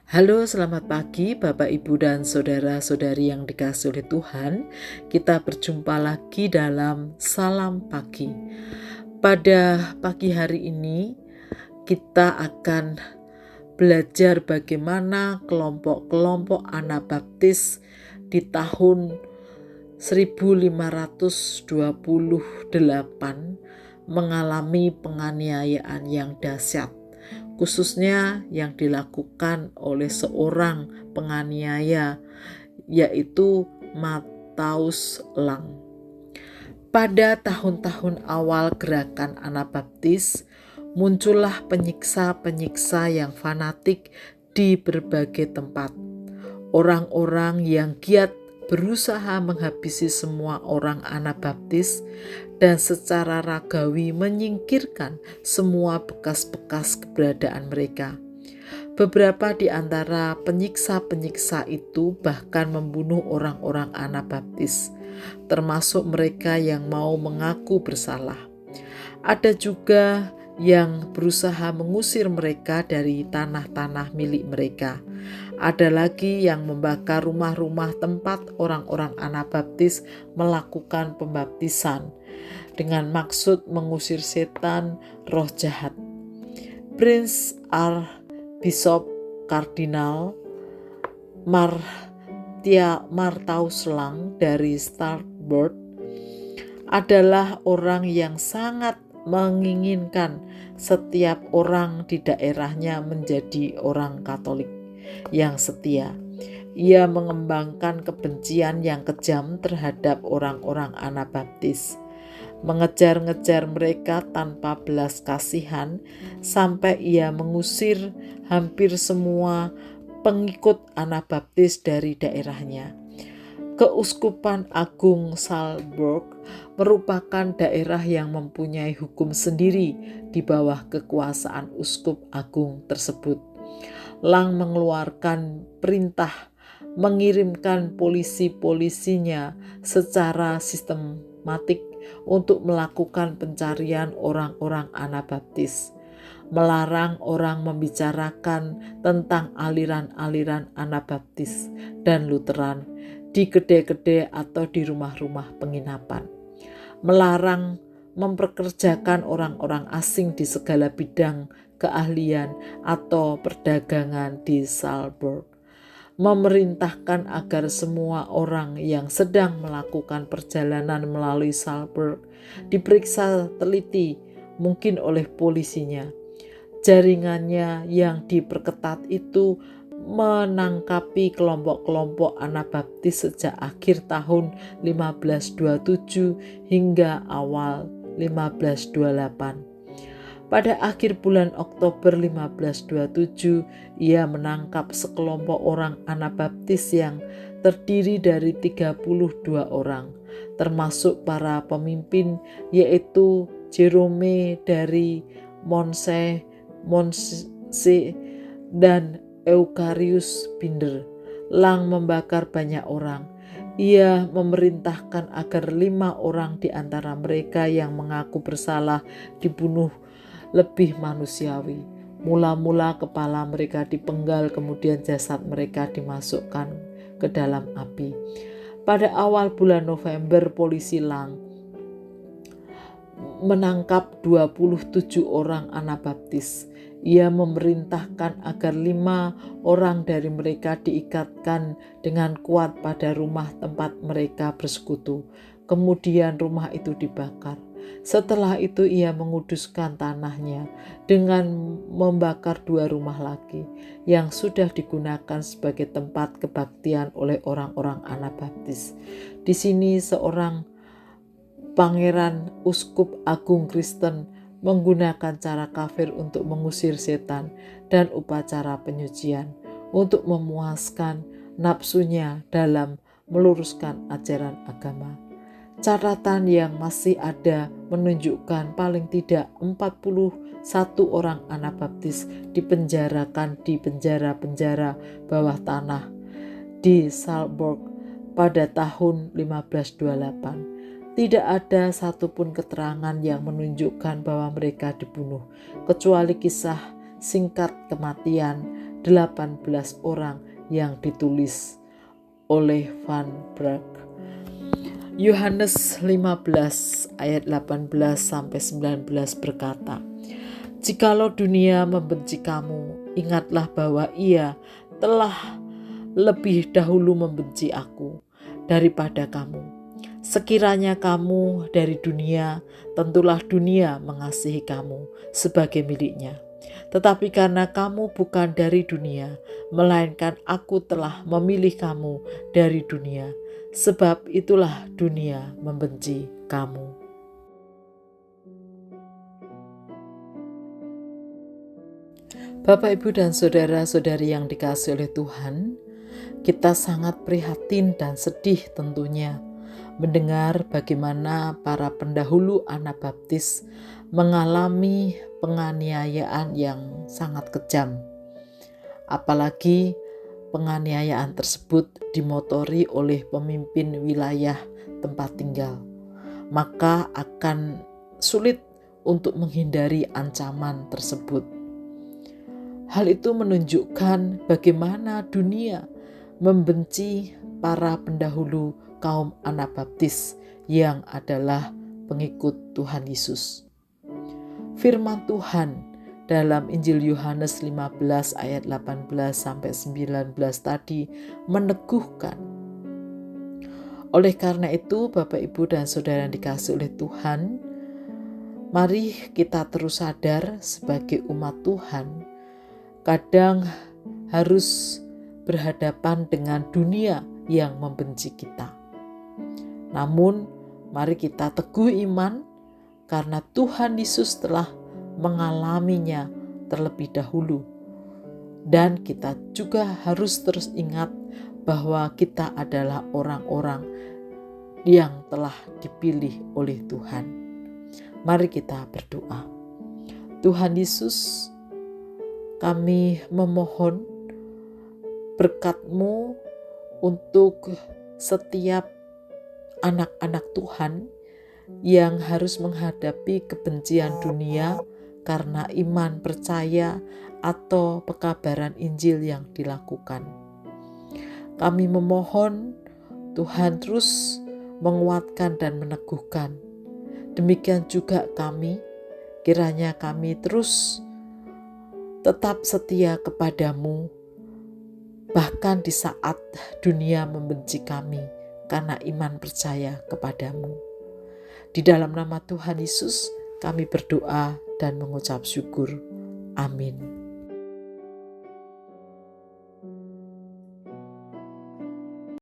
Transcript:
Halo, selamat pagi Bapak, Ibu, dan saudara-saudari yang dikasihi oleh Tuhan. Kita berjumpa lagi dalam Salam Pagi. Pada pagi hari ini kita akan belajar bagaimana kelompok-kelompok Anabaptis di tahun 1528 mengalami penganiayaan yang dahsyat, khususnya yang dilakukan oleh seorang penganiaya, yaitu Mataus Lang. Pada tahun-tahun awal gerakan Anabaptis, muncullah penyiksa-penyiksa yang fanatik di berbagai tempat. Orang-orang yang giat berusaha menghabisi semua orang Anabaptis dan secara ragawi menyingkirkan semua bekas-bekas keberadaan mereka. Beberapa di antara penyiksa-penyiksa itu bahkan membunuh orang-orang Anabaptis, termasuk mereka yang mau mengaku bersalah. Ada juga yang berusaha mengusir mereka dari tanah-tanah milik mereka. Ada lagi yang membakar rumah-rumah tempat orang-orang Anabaptis melakukan pembaptisan dengan maksud mengusir setan, roh jahat. Prince Archbishop Kardinal Mataus Lang dari Strasbourg adalah orang yang sangat menginginkan setiap orang di daerahnya menjadi orang Katolik yang setia. Ia mengembangkan kebencian yang kejam terhadap orang-orang Anabaptis, mengejar-ngejar mereka tanpa belas kasihan sampai ia mengusir hampir semua pengikut Anabaptis dari daerahnya. Keuskupan Agung Salzburg merupakan daerah yang mempunyai hukum sendiri di bawah kekuasaan uskup agung tersebut. Lang mengeluarkan perintah mengirimkan polisi-polisinya secara sistematik untuk melakukan pencarian orang-orang Anabaptis, melarang orang membicarakan tentang aliran-aliran Anabaptis dan Lutheran di kedai-kedai atau di rumah-rumah penginapan, melarang memperkerjakan orang-orang asing di segala bidang keahlian atau perdagangan di Salzburg, memerintahkan agar semua orang yang sedang melakukan perjalanan melalui Salzburg diperiksa teliti mungkin oleh polisinya. Jaringannya yang diperketat itu menangkapi kelompok-kelompok Anabaptis sejak akhir tahun 1527 hingga awal 1528. Pada akhir bulan Oktober 1527, ia menangkap sekelompok orang Anabaptis yang terdiri dari 32 orang, termasuk para pemimpin yaitu Jerome dari Monse dan Eucharius Binder. Lang membakar banyak orang. Ia memerintahkan agar 5 orang di antara mereka yang mengaku bersalah dibunuh lebih manusiawi. Mula-mula kepala mereka dipenggal, kemudian jasad mereka dimasukkan ke dalam api. Pada awal bulan November, polisi Lang menangkap 27 orang Anabaptis. Ia memerintahkan agar 5 orang dari mereka diikatkan dengan kuat pada rumah tempat mereka bersekutu. Kemudian rumah itu dibakar. Setelah itu ia menguduskan tanahnya dengan membakar 2 rumah lagi yang sudah digunakan sebagai tempat kebaktian oleh orang-orang Anabaptis. Di sini seorang Pangeran Uskup Agung Kristen menggunakan cara kafir untuk mengusir setan dan upacara penyucian untuk memuaskan nafsunya dalam meluruskan ajaran agama. Catatan yang masih ada menunjukkan paling tidak 41 orang Anabaptis dipenjarakan di penjara-penjara bawah tanah di Salzburg pada tahun 1528. Tidak ada satupun keterangan yang menunjukkan bahwa mereka dibunuh, kecuali kisah singkat kematian 18 orang yang ditulis oleh Van Braak. Yohanes 15 ayat 18 sampai 19 berkata, "Jikalau dunia membenci kamu, ingatlah bahwa ia telah lebih dahulu membenci aku daripada kamu. Sekiranya kamu dari dunia, tentulah dunia mengasihi kamu sebagai miliknya. Tetapi karena kamu bukan dari dunia, melainkan aku telah memilih kamu dari dunia, sebab itulah dunia membenci kamu." Bapak, Ibu, dan saudara-saudari yang dikasihi oleh Tuhan, kita sangat prihatin dan sedih tentunya mendengar bagaimana para pendahulu Anabaptis mengalami penganiayaan yang sangat kejam. Apalagi penganiayaan tersebut dimotori oleh pemimpin wilayah tempat tinggal, maka akan sulit untuk menghindari ancaman tersebut. Hal itu menunjukkan bagaimana dunia membenci para pendahulu kaum Anabaptis yang adalah pengikut Tuhan Yesus. Firman Tuhan dalam Injil Yohanes 15 ayat 18 sampai 19 tadi meneguhkan. Oleh karena itu, Bapak, Ibu, dan saudara yang dikasihi oleh Tuhan, mari kita terus sadar sebagai umat Tuhan, kadang harus berhadapan dengan dunia yang membenci kita. Namun, mari kita teguh iman karena Tuhan Yesus telah mengalaminya terlebih dahulu. Dan kita juga harus terus ingat bahwa kita adalah orang-orang yang telah dipilih oleh Tuhan. Mari kita berdoa. Tuhan Yesus, kami memohon berkat-Mu untuk setiap anak-anak Tuhan yang harus menghadapi kebencian dunia karena iman percaya atau pekabaran Injil yang dilakukan. Kami memohon Tuhan terus menguatkan dan meneguhkan. Demikian juga kami, kiranya kami terus tetap setia kepadamu, bahkan di saat dunia membenci kami karena iman percaya kepadamu. Di dalam nama Tuhan Yesus kami berdoa dan mengucap syukur. Amin.